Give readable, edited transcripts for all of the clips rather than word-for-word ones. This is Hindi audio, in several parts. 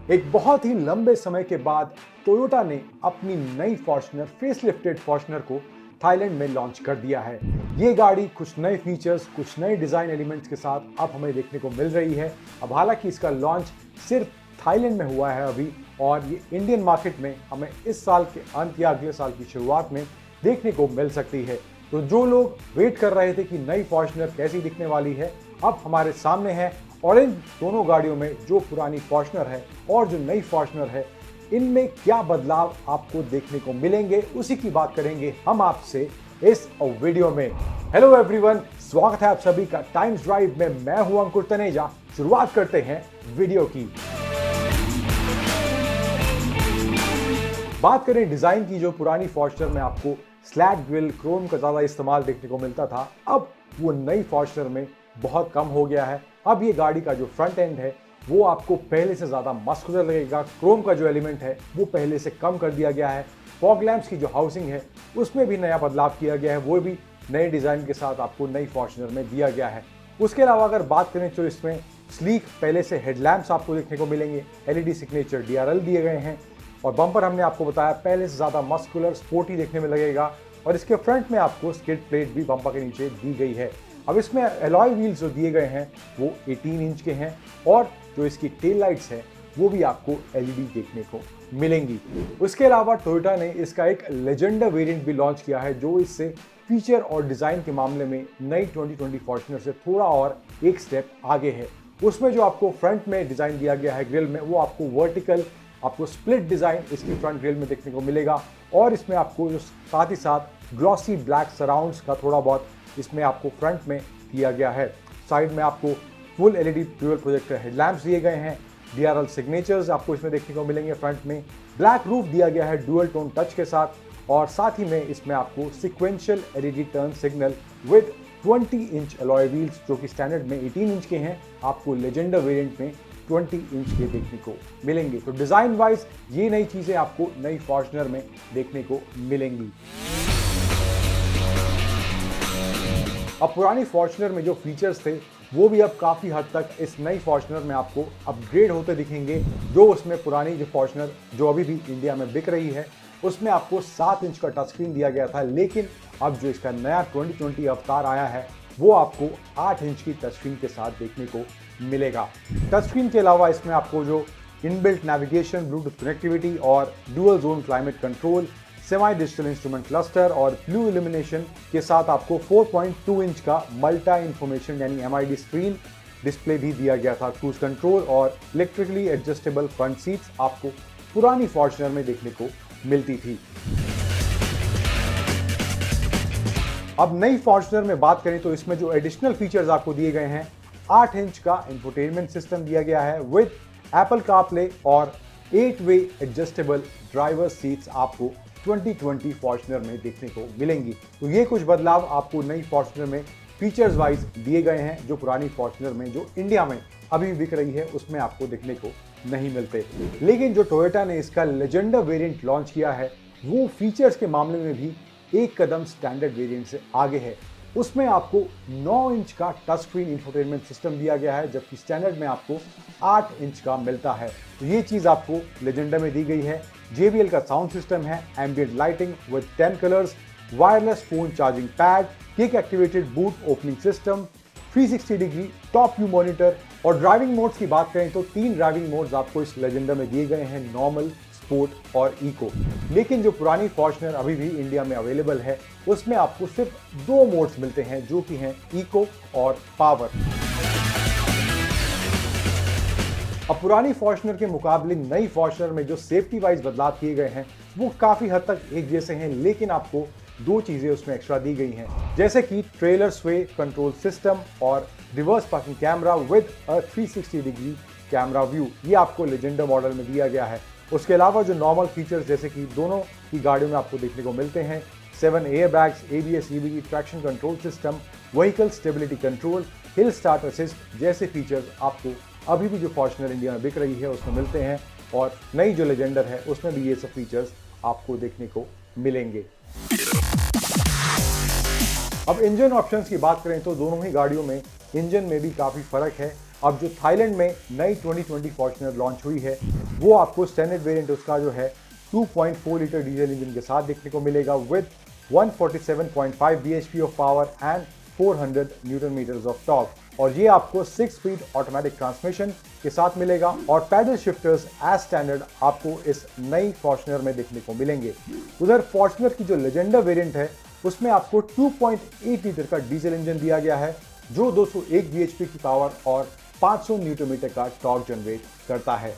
एक बहुत ही लंबे समय के बाद टोयोटा ने अपनी नई फॉर्च्यूनर फेसलिफ्टेड फॉर्च्यूनर को थाईलैंड में लॉन्च कर दिया है। ये गाड़ी कुछ नए फीचर्स, कुछ नए डिजाइन एलिमेंट्स के साथ अब हमें देखने को मिल रही है। अब हालांकि इसका लॉन्च सिर्फ थाईलैंड में हुआ है अभी, और ये इंडियन मार्केट में हमें इस साल के अंत या अगले साल की शुरुआत में देखने को मिल सकती है। तो जो लोग वेट कर रहे थे कि नई फॉर्च्यूनर कैसी दिखने वाली है, अब हमारे सामने है। और इन दोनों गाड़ियों में जो पुरानी फॉर्च्यूनर है और जो नई फॉर्च्यूनर है, इनमें क्या बदलाव आपको देखने को मिलेंगे, उसी की बात करेंगे हम आपसे इस वीडियो में। हेलो एवरीवन, स्वागत है आप सभी का टाइम्स ड्राइव में। मैं हूं अंकुर तनेजा। शुरुआत करते हैं वीडियो की। बात करें डिजाइन की, जो पुरानी फॉर्च्यूनर में आपको स्लैट ग्रिल, क्रोम का ज्यादा इस्तेमाल देखने को मिलता था, अब वो नई फॉर्च्यूनर में बहुत कम हो गया है। अब ये गाड़ी का जो फ्रंट एंड है वो आपको पहले से ज्यादा मस्कुलर लगेगा। क्रोम का जो एलिमेंट है वो पहले से कम कर दिया गया है। फॉग लैंप्स की जो हाउसिंग है उसमें भी नया बदलाव किया गया है, वो भी नए डिजाइन के साथ आपको नई फॉर्च्यूनर में दिया गया है। उसके अलावा अगर बात करें तो इसमें स्लीक पहले से हेडलैम्प्स आपको देखने को मिलेंगे, एलईडी सिग्नेचर DRL दिए गए हैं, और बम्पर हमने आपको बताया पहले से ज्यादा मस्कुलर स्पोर्टी देखने में लगेगा। और इसके फ्रंट में आपको स्किड प्लेट भी बम्पर के नीचे दी गई है। अब इसमें एलॉय व्हील्स जो दिए गए हैं वो 18 इंच के हैं, और जो इसकी टेल लाइट्स है वो भी आपको LED देखने को मिलेंगी। उसके अलावा टोयोटा ने इसका एक लेजेंडर वेरिएंट भी लॉन्च किया है, जो इससे फीचर और डिजाइन के मामले में नई 2020 फॉर्च्यूनर से थोड़ा और एक स्टेप आगे है। उसमें जो आपको फ्रंट में डिजाइन दिया गया है ग्रिल में, वो आपको वर्टिकल, आपको स्प्लिट डिजाइन इसकी फ्रंट ग्रिल में देखने को मिलेगा। और इसमें आपको जो साथ ही साथ ग्लॉसी ब्लैक सराउंड्स का थोड़ा बहुत इसमें आपको फ्रंट में दिया गया है। साइड में आपको full LED dual projector headlamps दिए गए हैं। DRL सिग्नेचर्स आपको इसमें देखने को मिलेंगे फ्रंट में। ब्लैक रूफ दिया गया है डुअल टोन टच के साथ, और साथ ही में इसमें आपको sequential LED turn signal with 20 inch alloy wheels, जो कि स्टैंडर्ड में 18 इंच के हैं, आपको लेजेंडर वेरिएंट में 20 इंच के देखने को मिलेंगे। तो डिजाइन वाइज ये नई चीजें आपको नई फॉर्च्यूनर में देखने को मिलेंगी। अब पुरानी फॉर्च्यूनर में जो फीचर्स थे वो भी अब काफी हद तक इस नई फॉर्च्यूनर में आपको अपग्रेड होते दिखेंगे। जो उसमें पुरानी जो फॉर्च्यूनर जो अभी भी इंडिया में बिक रही है, उसमें आपको 7 इंच का टच स्क्रीन दिया गया था, लेकिन अब जो इसका नया 2020 अवतार आया है वो आपको 8 इंच की टच स्क्रीन के साथ देखने को मिलेगा। टच स्क्रीन के अलावा इसमें आपको जो इनबिल्ट नेविगेशन, ब्लूटूथ कनेक्टिविटी और dual zone climate control, semi digital instrument cluster और ब्लू इल्यूमिनेशन के साथ आपको 4.2 इंच का मल्टी इंफॉर्मेशन यानी MID स्क्रीन डिस्प्ले भी दिया गया था। क्रूज कंट्रोल और इलेक्ट्रिकली एडजस्टेबल फ्रंट सीट्स आपको पुरानी फॉर्च्यूनर में देखने को मिलती थी। अब नई फॉर्च्यूनर में बात करें तो इसमें जो एडिशनल फीचर्स आपको दिए गए हैं, 8 इंच का इंफोटेनमेंट सिस्टम दिया गया है विद एप्पल कारप्ले और 8 वे एडजस्टेबल ड्राइवर सीट्स आपको 2020 फॉर्च्यूनर में देखने को मिलेंगी। तो ये कुछ बदलाव आपको नई फॉर्च्यूनर में फीचर्स वाइज दिए गए हैं, जो पुरानी फॉर्च्यूनर में जो इंडिया में अभी बिक रही है उसमें आपको देखने को नहीं मिलते। लेकिन जो टोयोटा ने इसका लेजेंडर वेरिएंट लॉन्च किया है, वो फीचर्स के मामले में भी एक कदम स्टैंडर्ड वेरिएंट से आगे है। उसमें आपको 9 इंच का टच स्क्रीन इंफोटेनमेंट सिस्टम दिया गया है, जबकि स्टैंडर्ड में आपको 8 इंच का मिलता है। तो ये चीज आपको लेजेंडर में दी गई है। JBL का साउंड सिस्टम है, ambient lighting with 10 colours, wireless phone charging pad, quick activated boot opening system, 360 degree top view monitor. और ड्राइविंग मोड्स की बात करें तो 3 ड्राइविंग मोड्स आपको इस लेजेंडर में दिए गए हैं, नॉर्मल, स्पोर्ट और इको। लेकिन जो पुरानी फॉर्च्यूनर अभी भी इंडिया में अवेलेबल है, उसमें आपको सिर्फ 2 मोड्स मिलते हैं, जो कि हैं इको और पावर। अब पुरानी फॉर्च्यूनर के मुकाबले नई फॉर्च्यूनर में जो सेफ्टी वाइज बदलाव किए गए हैं वो काफी हद तक एक जैसे हैं, लेकिन आपको 2 चीजें उसमें एक्स्ट्रा दी गई हैं, जैसे कि ट्रेलर स्वे कंट्रोल सिस्टम और reverse parking camera with 360 degree camera view. ये आपको लेजेंडर मॉडल में दिया गया है। उसके अलावा जो नॉर्मल फीचर्स जैसे कि दोनों की गाड़ियों में आपको देखने को मिलते हैं, 7 air bags, ABS EBD traction control system, vehicle stability control, hill start assist जैसे फीचर्स आपको अभी भी जो फॉर्च्यूनर इंडिया में बिक रही है उसमें मिलते हैं, और नई जो लेजेंडर है उसमें भी ये सब फीचर्स आपको देखने को मिलेंगे। अब इंजन ऑप्शंस की बात करें तो दोनों ही गाड़ियों में इंजन में भी काफी फर्क है। अब जो थाईलैंड में नई 2020 फॉर्च्यूनर लॉन्च हुई है वो आपको स्टैंडर्ड वेरिएंट उसका जो है 2.4 लीटर डीजल इंजन के साथ देखने को मिलेगा with 147.5 bhp of power and 400 newton metres of torque. और ये आपको 6 स्पीड ऑटोमेटिक ट्रांसमिशन के साथ मिलेगा और पैडल शिफ्टर्स एज स्टैंडर्ड आपको इस नई फॉर्च्यूनर में देखने को मिलेंगे। उधर फॉर्च्यूनर की जो लेजेंडर वेरिएंट है उसमें आपको 2.8 लीटर का डीजल इंजन दिया गया है जो 201 bhp की पावर और 500 न्यूटन मीटर का टॉर्क जनरेट करता है।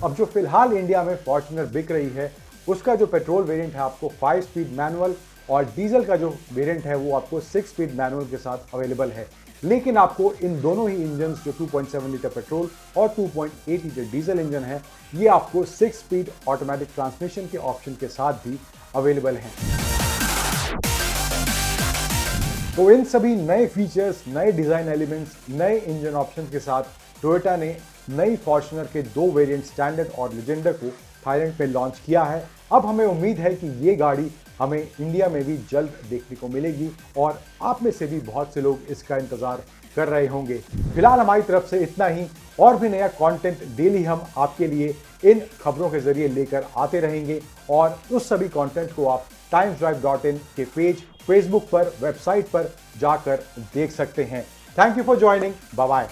अब जो फिलहाल इंडिया में फॉर्च्यूनर बिक रही है उसका जो पेट्रोल वेरिएंट है आपको 5 स्पीड मैनुअल और डीजल का जो वेरिएंट है वो आपको 6 स्पीड मैनुअल के साथ अवेलेबल है। लेकिन आपको इन दोनों ही इंजन जो 2.7 लीटर पेट्रोल और 2.8 लीटर डीजल इंजन है ये आपको 6 स्पीड ऑटोमेटिक ट्रांसमिशन के ऑप्शन के साथ भी अवेलेबल हैं। तो इन सभी नए फीचर्स, नए डिजाइन एलिमेंट्स, नए इंजन ऑप्शन के साथ टोयोटा ने नई फॉर्च्यूनर के 2 वेरिएंट स्टैंडर्ड और लेजेंडर को थाईलैंड में लॉन्च किया है। अब हमें उम्मीद है कि ये गाड़ी हमें इंडिया में भी जल्द देखने को मिलेगी और आप में से भी बहुत से लोग इसका इंतजार कर रहे होंगे। फिलहाल हमारी तरफ से इतना ही, और भी नया कंटेंट डेली हम आपके लिए इन खबरों के जरिए लेकर आते रहेंगे और उस सभी कंटेंट को आप timesdrive.in के पेज, फेसबुक पर, वेबसाइट पर जाकर देख सकते हैं। Thank you for joining. Bye bye.